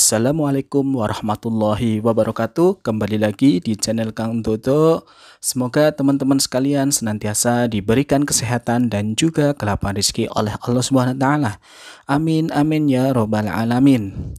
Assalamualaikum warahmatullahi wabarakatuh. Kembali lagi di channel Kang Dodo. Semoga teman-teman sekalian senantiasa diberikan kesehatan dan juga kelapangan rezeki oleh Allah Subhanahu wa taala. Amin amin ya robbal alamin.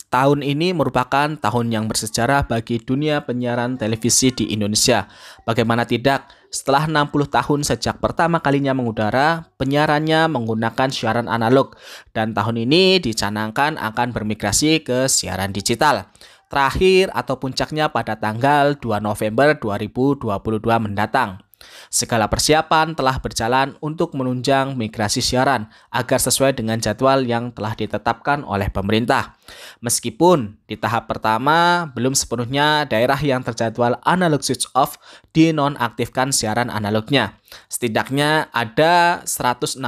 Tahun ini merupakan tahun yang bersejarah bagi dunia penyiaran televisi di Indonesia. Bagaimana tidak, setelah 60 tahun sejak pertama kalinya mengudara, penyiarannya menggunakan siaran analog dan tahun ini dicanangkan akan bermigrasi ke siaran digital. Terakhir atau puncaknya pada tanggal 2 November 2022 mendatang. Segala persiapan telah berjalan untuk menunjang migrasi siaran agar sesuai dengan jadwal yang telah ditetapkan oleh pemerintah. Meskipun di tahap pertama belum sepenuhnya daerah yang terjadwal analog switch off dinonaktifkan siaran analognya. Setidaknya ada 166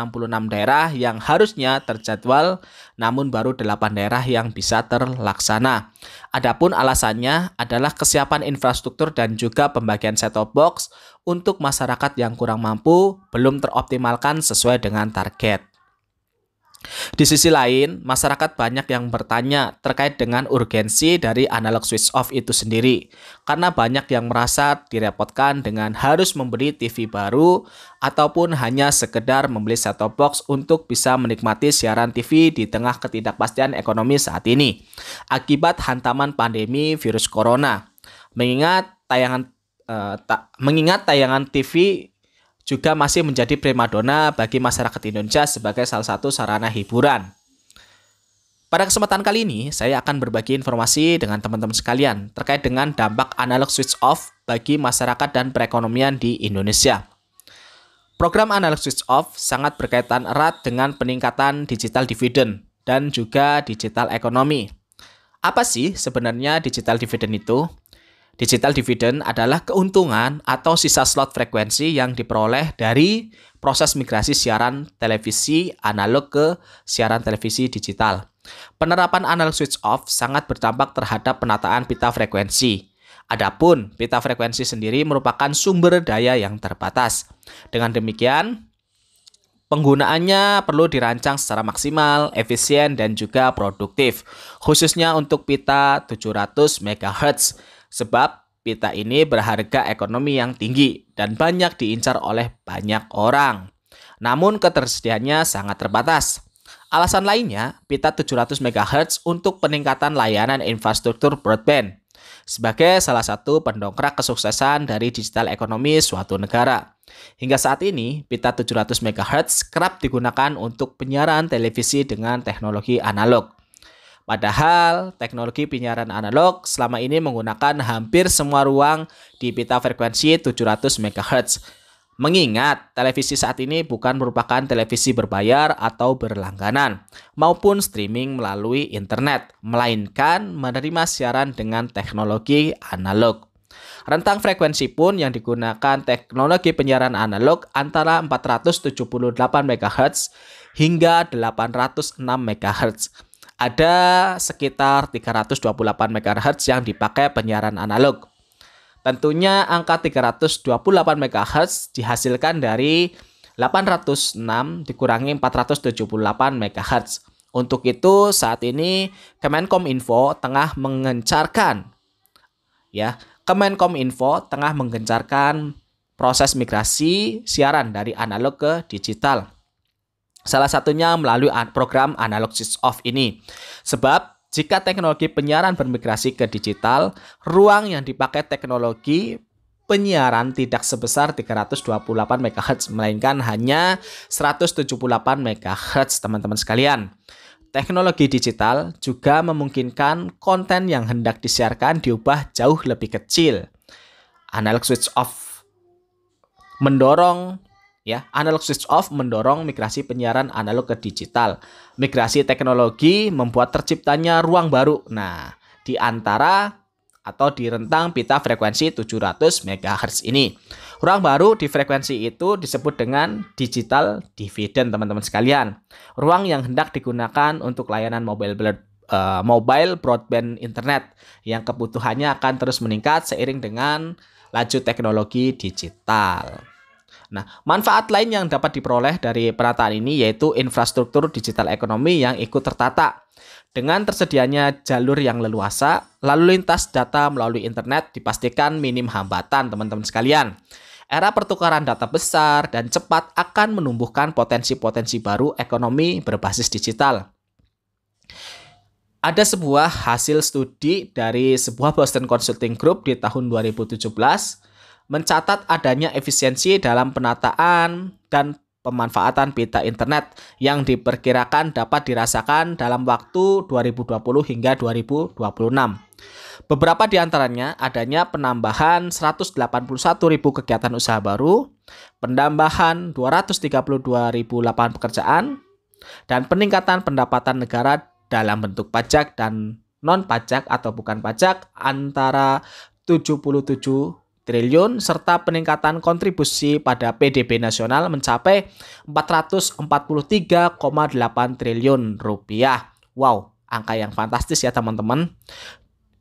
daerah yang harusnya terjadwal, namun baru 8 daerah yang bisa terlaksana. Adapun alasannya adalah kesiapan infrastruktur dan juga pembagian set-top box untuk masyarakat yang kurang mampu belum teroptimalkan sesuai dengan target. Di sisi lain, masyarakat banyak yang bertanya terkait dengan urgensi dari analog switch off itu sendiri, karena banyak yang merasa direpotkan dengan harus membeli TV baru ataupun hanya sekedar membeli set-top box untuk bisa menikmati siaran TV di tengah ketidakpastian ekonomi saat ini akibat hantaman pandemi virus corona. Mengingat tayangan TV juga masih menjadi primadona bagi masyarakat Indonesia sebagai salah satu sarana hiburan. Pada kesempatan kali ini, saya akan berbagi informasi dengan teman-teman sekalian terkait dengan dampak analog switch off bagi masyarakat dan perekonomian di Indonesia. Program analog switch off sangat berkaitan erat dengan peningkatan digital dividend dan juga digital ekonomi. Apa sih sebenarnya digital dividend itu? Digital dividend adalah keuntungan atau sisa slot frekuensi yang diperoleh dari proses migrasi siaran televisi analog ke siaran televisi digital. Penerapan analog switch off sangat berdampak terhadap penataan pita frekuensi. Adapun pita frekuensi sendiri merupakan sumber daya yang terbatas. Dengan demikian, penggunaannya perlu dirancang secara maksimal, efisien, dan juga produktif, khususnya untuk pita 700 MHz. Sebab pita ini berharga ekonomi yang tinggi dan banyak diincar oleh banyak orang. Namun ketersediaannya sangat terbatas. Alasan lainnya, pita 700 MHz untuk peningkatan layanan infrastruktur broadband sebagai salah satu pendongkrak kesuksesan dari digital ekonomi suatu negara. Hingga saat ini, pita 700 MHz kerap digunakan untuk penyiaran televisi dengan teknologi analog. Padahal teknologi penyiaran analog selama ini menggunakan hampir semua ruang di pita frekuensi 700 MHz. Mengingat televisi saat ini bukan merupakan televisi berbayar atau berlangganan maupun streaming melalui internet, melainkan menerima siaran dengan teknologi analog. Rentang frekuensi pun yang digunakan teknologi penyiaran analog antara 478 MHz hingga 806 MHz. Ada sekitar 328 MHz yang dipakai penyiaran analog. Tentunya angka 328 MHz dihasilkan dari 806 dikurangi 478 MHz. Untuk itu saat ini Kemenkominfo tengah menggencarkan proses migrasi siaran dari analog ke digital. Salah satunya melalui program analog switch off ini. Sebab jika teknologi penyiaran bermigrasi ke digital, ruang yang dipakai teknologi penyiaran tidak sebesar 328 MHz, melainkan hanya 178 MHz, teman-teman sekalian. Teknologi digital juga memungkinkan konten yang hendak disiarkan diubah jauh lebih kecil. Analog switch off mendorong migrasi penyiaran analog ke digital. Migrasi teknologi membuat terciptanya ruang baru. Nah, di rentang pita frekuensi 700 MHz ini. Ruang baru di frekuensi itu disebut dengan digital dividend, teman-teman sekalian. Ruang yang hendak digunakan untuk layanan mobile broadband internet yang kebutuhannya akan terus meningkat seiring dengan laju teknologi digital. Nah, manfaat lain yang dapat diperoleh dari penataan ini yaitu infrastruktur digital ekonomi yang ikut tertata. Dengan tersedianya jalur yang leluasa, lalu lintas data melalui internet dipastikan minim hambatan, teman-teman sekalian. Era pertukaran data besar dan cepat akan menumbuhkan potensi-potensi baru ekonomi berbasis digital. Ada sebuah hasil studi dari sebuah Boston Consulting Group di tahun 2017 mencatat adanya efisiensi dalam penataan dan pemanfaatan peta internet yang diperkirakan dapat dirasakan dalam waktu 2020 hingga 2026. Beberapa di antaranya adanya penambahan 181.000 kegiatan usaha baru, penambahan 232.000 lapangan pekerjaan, dan peningkatan pendapatan negara dalam bentuk pajak dan non-pajak atau bukan pajak antara 77 triliun serta peningkatan kontribusi pada PDB nasional mencapai 443,8 triliun rupiah. Wow, angka yang fantastis ya teman-teman.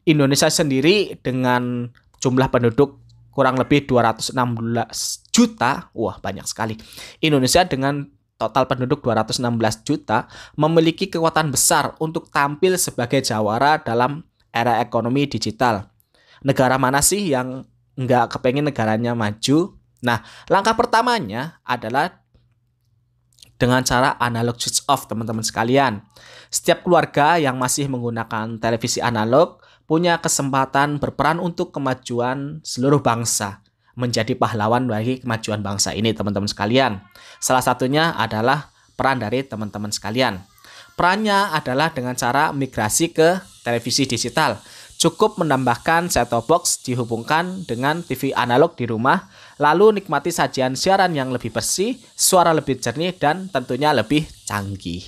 Indonesia sendiri dengan jumlah penduduk kurang lebih 216 juta, wah banyak sekali. Indonesia dengan total penduduk 216 juta memiliki kekuatan besar untuk tampil sebagai jawara dalam era ekonomi digital. Negara mana sih yang nggak kepengen negaranya maju? Nah, langkah pertamanya adalah dengan cara analog switch off, teman-teman sekalian. Setiap keluarga yang masih menggunakan televisi analog punya kesempatan berperan untuk kemajuan seluruh bangsa, menjadi pahlawan bagi kemajuan bangsa ini, teman-teman sekalian. Salah satunya adalah peran dari teman-teman sekalian. Perannya adalah dengan cara migrasi ke televisi digital. Cukup menambahkan set-top box dihubungkan dengan TV analog di rumah, lalu nikmati sajian siaran yang lebih bersih, suara lebih jernih, dan tentunya lebih canggih.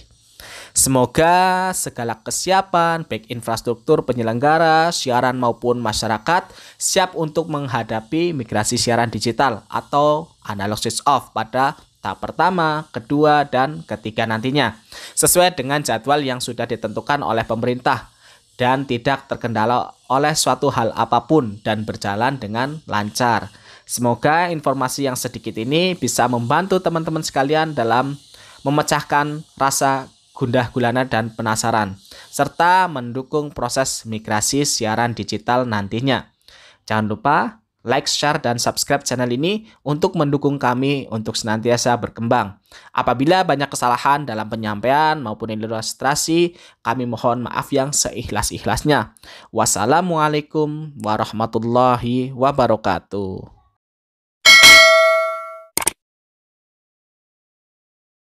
Semoga segala kesiapan, baik infrastruktur penyelenggara, siaran maupun masyarakat, siap untuk menghadapi migrasi siaran digital atau analog switch off pada tahap pertama, kedua, dan ketiga nantinya, sesuai dengan jadwal yang sudah ditentukan oleh pemerintah dan tidak terkendala oleh suatu hal apapun dan berjalan dengan lancar. Semoga informasi yang sedikit ini bisa membantu teman-teman sekalian dalam memecahkan rasa gundah gulana dan penasaran, serta mendukung proses migrasi siaran digital nantinya. Jangan lupa like, share, dan subscribe channel ini untuk mendukung kami untuk senantiasa berkembang. Apabila banyak kesalahan dalam penyampaian maupun ilustrasi, kami mohon maaf yang seikhlas-ikhlasnya. Wassalamualaikum warahmatullahi wabarakatuh.